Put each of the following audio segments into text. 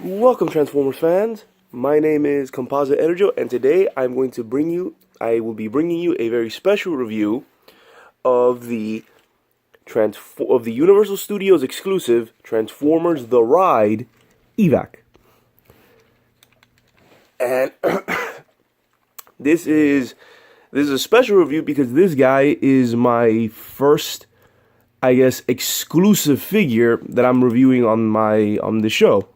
Welcome, Transformers fans. My name is Composite EnerJoe, and today I will be bringing you a very special review of the Universal Studios exclusive Transformers: The Ride Evac. And this is a special review because this guy is my first, I guess, exclusive figure that I'm reviewing on the show.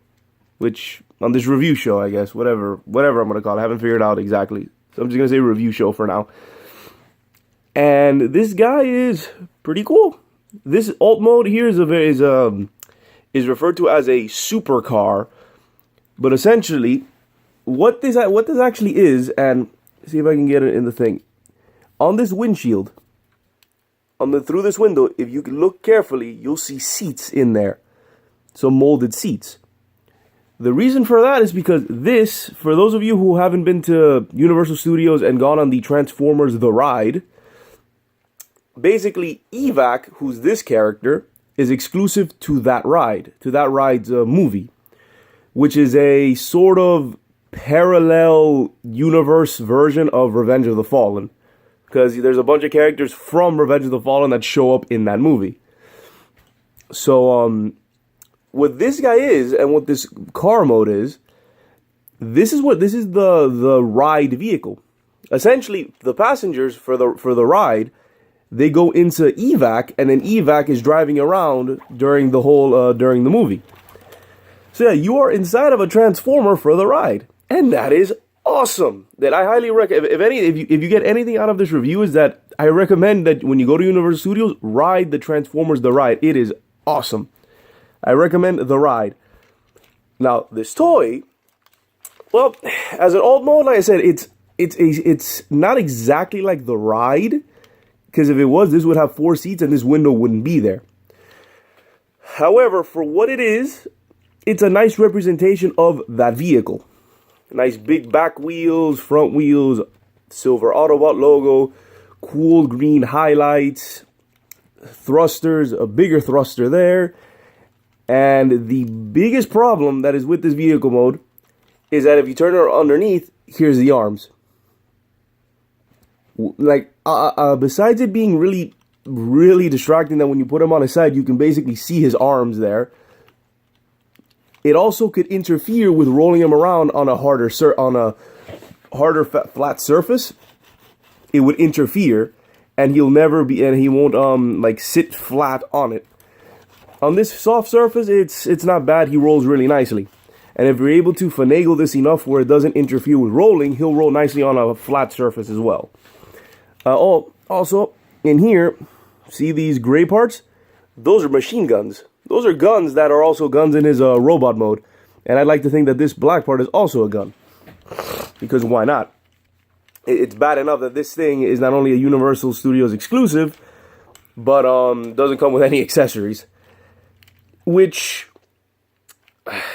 Which, on this review show, I guess, whatever I'm going to call it. I haven't figured out exactly. So I'm just going to say review show for now. And this guy is pretty cool. This alt mode here is referred to as a supercar. But essentially, what this actually is, and see if I can get it in the thing. On this windshield, through this window, if you look carefully, you'll see seats in there. Some molded seats. The reason for that is because this, for those of you who haven't been to Universal Studios and gone on the Transformers The Ride, basically Evac, who's this character, is exclusive to that ride's movie, which is a sort of parallel universe version of Revenge of the Fallen, because there's a bunch of characters from Revenge of the Fallen that show up in that movie. So, what this guy is, and what this car mode is, this is the ride vehicle. Essentially, the passengers for the ride, they go into Evac, and then Evac is driving around during the movie. So yeah, you are inside of a Transformer for the ride, and that is awesome. That I highly recommend. If you get anything out of this review, is that I recommend that when you go to Universal Studios, ride the Transformers The Ride. It is awesome. I recommend The Ride. Now, this toy, well, as an alt mode, like I said, it's not exactly like The Ride, because if it was, this would have 4 seats and this window wouldn't be there. However, for what it is, it's a nice representation of that vehicle. Nice big back wheels, front wheels, silver Autobot logo, cool green highlights, thrusters, a bigger thruster there. And the biggest problem that is with this vehicle mode is that if you turn it underneath, here's the arms. Like, besides it being really, really distracting that when you put him on his side, you can basically see his arms there. It also could interfere with rolling him around on a harder flat surface. It would interfere, and he won't like sit flat on it. On this soft surface, it's not bad. He rolls really nicely. And if you're able to finagle this enough where it doesn't interfere with rolling, he'll roll nicely on a flat surface as well. Also, in here, see these gray parts? Those are machine guns. Those are guns that are also guns in his robot mode. And I'd like to think that this black part is also a gun. Because why not? It's bad enough that this thing is not only a Universal Studios exclusive, but doesn't come with any accessories. Which,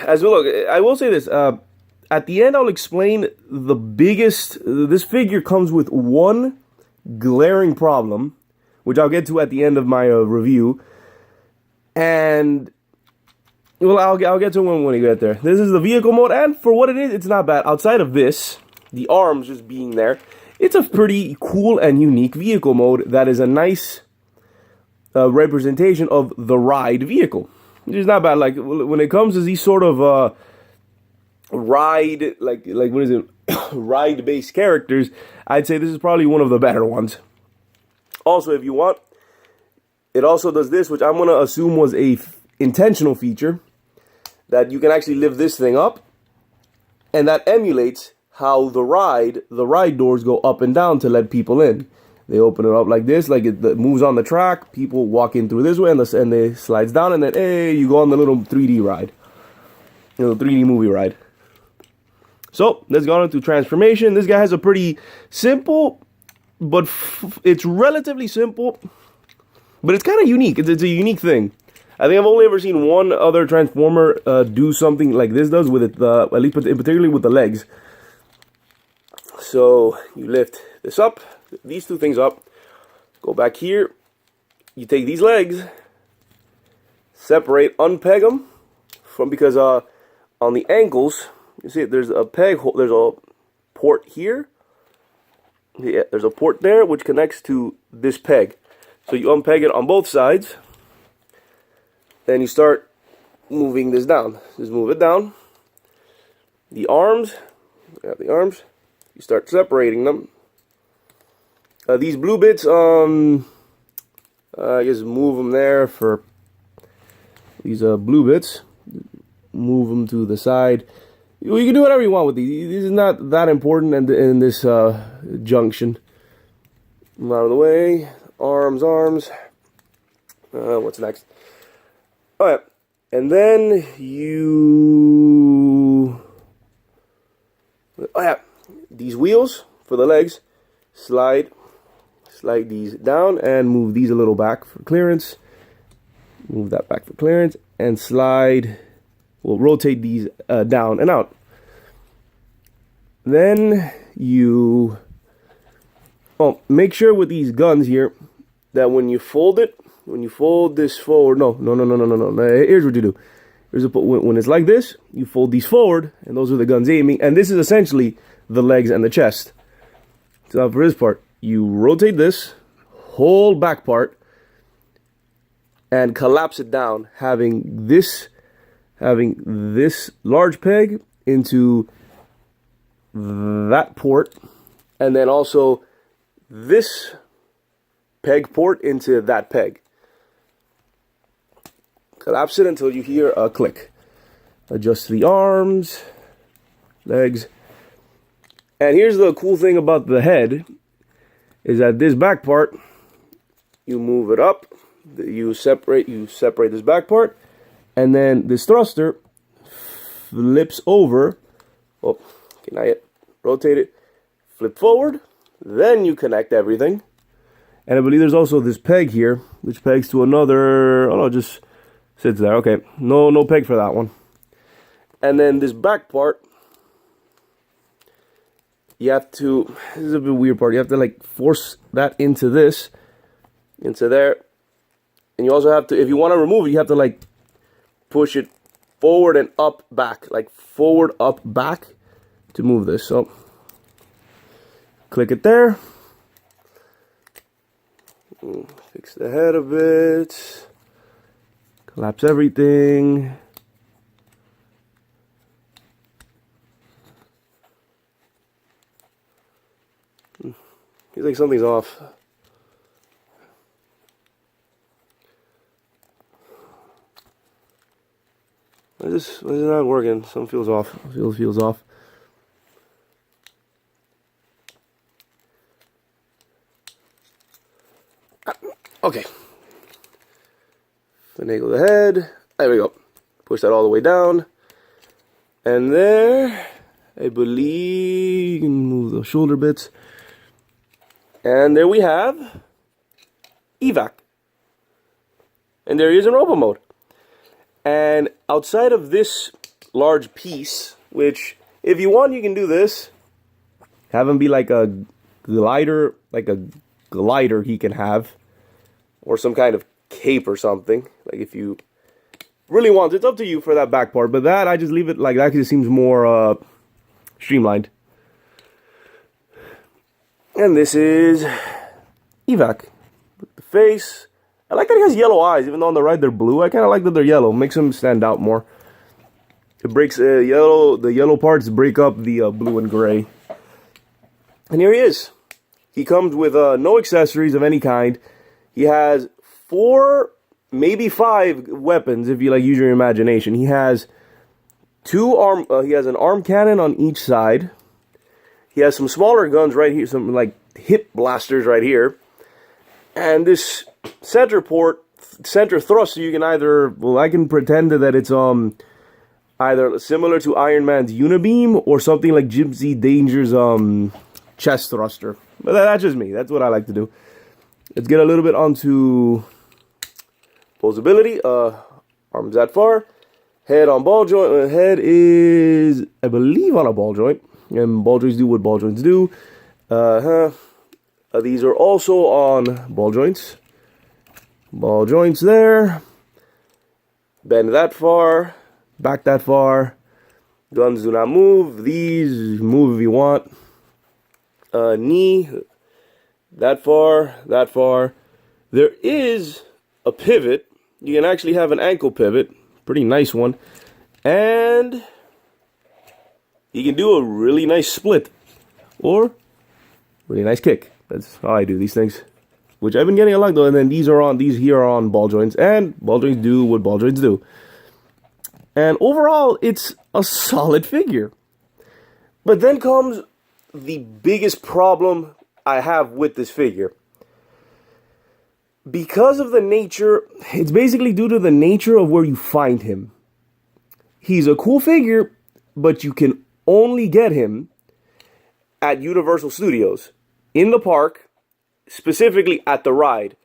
as we look, I will say this, at the end I'll explain the biggest, this figure comes with one glaring problem, which I'll get to at the end of my review, and, well, I'll get to it when we get there. This is the vehicle mode, and for what it is, it's not bad. Outside of this, the arms just being there, it's a pretty cool and unique vehicle mode that is a nice representation of the ride vehicle. It's not bad. Like, when it comes to these sort of ride, like what is it, ride-based characters, I'd say this is probably one of the better ones. Also, if you want, it also does this, which I'm going to assume was a intentional feature, that you can actually lift this thing up, and that emulates how the ride doors go up and down to let people in. They open it up like this, like it moves on the track. People walk in through this way, and they slides down, and then, hey, you go on the little 3D ride. Little 3D movie ride. So, let's go on to transformation. This guy has a pretty simple, but it's relatively simple, but it's kind of unique. It's a unique thing. I think I've only ever seen one other Transformer do something like this does with it, at least particularly with the legs. So, you lift this up. These two things up, go back here, you take these legs, separate, unpeg them, because on the ankles, you see there's a peg, there's a port here. Yeah, there's a port there which connects to this peg. So you unpeg it on both sides. Then you start moving this down. Just move it down. The arms, you start separating them. These blue bits, I guess move them there for these blue bits. Move them to the side. You can do whatever you want with these. This is not that important in this junction. Move out of the way. Arms. What's next? All right, and then you. Oh yeah, these wheels for the legs. Slide these down and move these a little back for clearance. Move that back for clearance and slide. We'll rotate these down and out. Then you make sure with these guns here that when you fold this forward, no. Here's what you do. When it's like this, you fold these forward, and those are the guns aiming. And this is essentially the legs and the chest. So for this part, you rotate this whole back part and collapse it down, having this large peg into that port, and then also this peg port into that peg. Collapse it until you hear a click. Adjust the arms, legs. And here's the cool thing about the head, is that this back part, you move it up, you separate this back part, and then this thruster flips over. Oh, can I rotate it? Flip forward, then you connect everything. And I believe there's also this peg here, which pegs to another, oh no, just sits there. Okay, no peg for that one. And then this back part, you have to, this is a bit weird part, you have to like force that into this, into there. And you also have to, if you want to remove it, you have to like push it forward and up, back, like forward, up, back to move this. So click it there. Fix the head a bit. Collapse everything. Feels like something's off. Why is it not working? Something feels off. Feels off. Okay. Finagle the head. There we go. Push that all the way down. And there, I believe you can move the shoulder bits. And there we have Evac. And there he is in robo mode. And outside of this large piece, which if you want you can do this, have him be like a glider he can have, or some kind of cape or something, like if you really want. It's up to you for that back part, but that I just leave it like that because it seems more streamlined. And this is Evac. The face. I like that he has yellow eyes, even though on the right they're blue. I kind of like that they're yellow. Makes him stand out more. It breaks the yellow parts break up the blue and gray. And here he is. He comes with no accessories of any kind. He has 4, maybe 5 weapons if you like use your imagination. He has he has an arm cannon on each side. He has some smaller guns right here, some like hip blasters right here. And this center thruster, you can either, well, I can pretend that it's either similar to Iron Man's Unibeam or something like Gypsy Danger's chest thruster. But that's just me. That's what I like to do. Let's get a little bit onto posability. Arms that far. Head on ball joint. Head is, I believe, on a ball joint. And ball joints do what ball joints do. These are also on ball joints. Ball joints there. Bend that far. Back that far. Guns do not move. These move if you want. Knee, that far, that far. There is a pivot. You can actually have an ankle pivot. Pretty nice one. And you can do a really nice split. Or really nice kick. That's how I do these things. Which I've been getting a lot though. And then these here are on ball joints. And ball joints do what ball joints do. And overall, it's a solid figure. But then comes the biggest problem I have with this figure. Because of the nature, it's basically due to the nature of where you find him. He's a cool figure, but you can only get him at Universal Studios. In the park, specifically at the ride.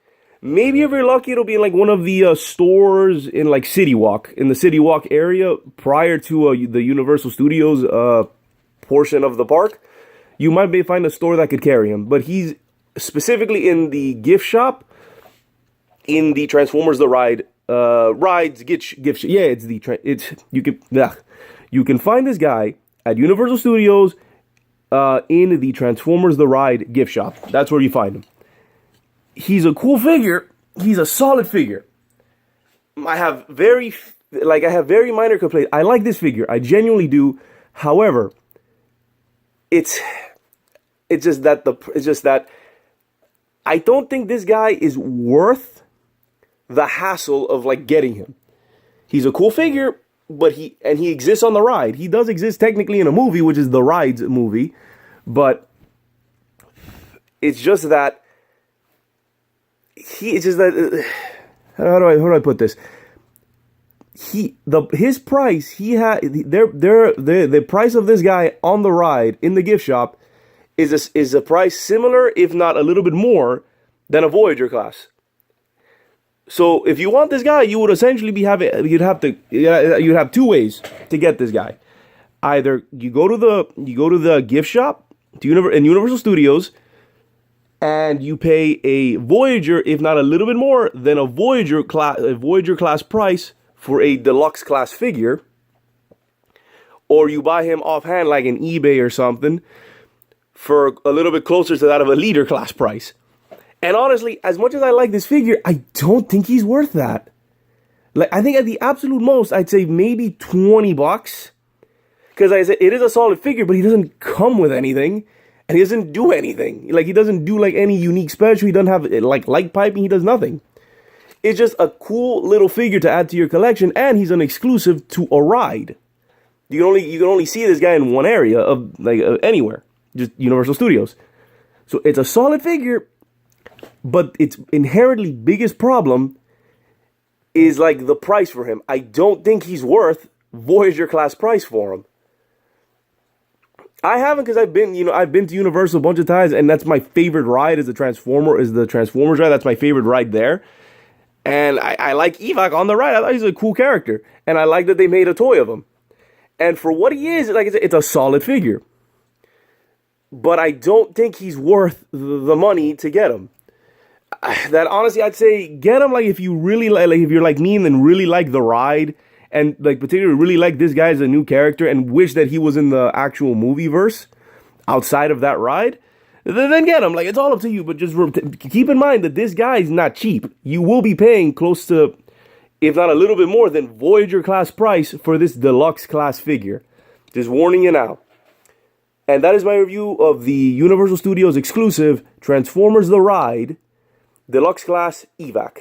Maybe if you're lucky, it'll be in like one of the stores in like City Walk, in the City Walk area prior to the Universal Studios portion of the park. You might be find a store that could carry him, but he's specifically in the gift shop, in the Transformers the Ride gift shop. Yeah, you can find this guy at Universal Studios in the Transformers the Ride gift shop. That's where you find him. He's a cool figure. He's a solid figure. I have very minor complaints. I like this figure. I genuinely do. However, it's just that I don't think this guy is worth the hassle of like getting him. He's a cool figure, but he exists on the ride. He does exist technically in a movie, which is the Rides movie, but it's just that how do I put this? His price, the price of this guy on the ride in the gift shop is a price similar, if not a little bit more, than a Voyager class. So if you want this guy, you would essentially you'd have two ways to get this guy. Either you go to the gift shop in Universal Studios, and you pay a Voyager, if not a little bit more than a Voyager class price for a deluxe class figure, or you buy him offhand like an eBay or something for a little bit closer to that of a leader class price. And honestly, as much as I like this figure, I don't think he's worth that. Like, I think at the absolute most, I'd say maybe $20. Because I said it is a solid figure, but he doesn't come with anything. And he doesn't do anything. Like, he doesn't do, like, any unique special. He doesn't have, like, light piping. He does nothing. It's just a cool little figure to add to your collection. And he's an exclusive to a ride. You can only see this guy in one area of, like, anywhere. Just Universal Studios. So, it's a solid figure. But its inherently biggest problem is, like, the price for him. I don't think he's worth Voyager class price for him. I haven't, because I've been to Universal a bunch of times, and that's my favorite ride is the Transformers ride. That's my favorite ride there. And I like Evac on the ride. I thought he's a cool character. And I like that they made a toy of him. And for what he is, like I said, it's a solid figure. But I don't think he's worth the money to get him. That honestly, I'd say get him like if you really like if you're like me and then really like the ride. And, like, particularly really like this guy as a new character and wish that he was in the actual movie verse outside of that ride, then get him. Like, it's all up to you. But just keep in mind that this guy is not cheap. You will be paying close to, if not a little bit more than Voyager class price for this deluxe class figure. Just warning you now. And that is my review of the Universal Studios exclusive Transformers The Ride Deluxe Class Evac.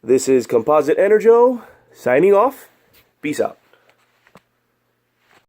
This is Composite EnerJoe. Signing off. Peace out.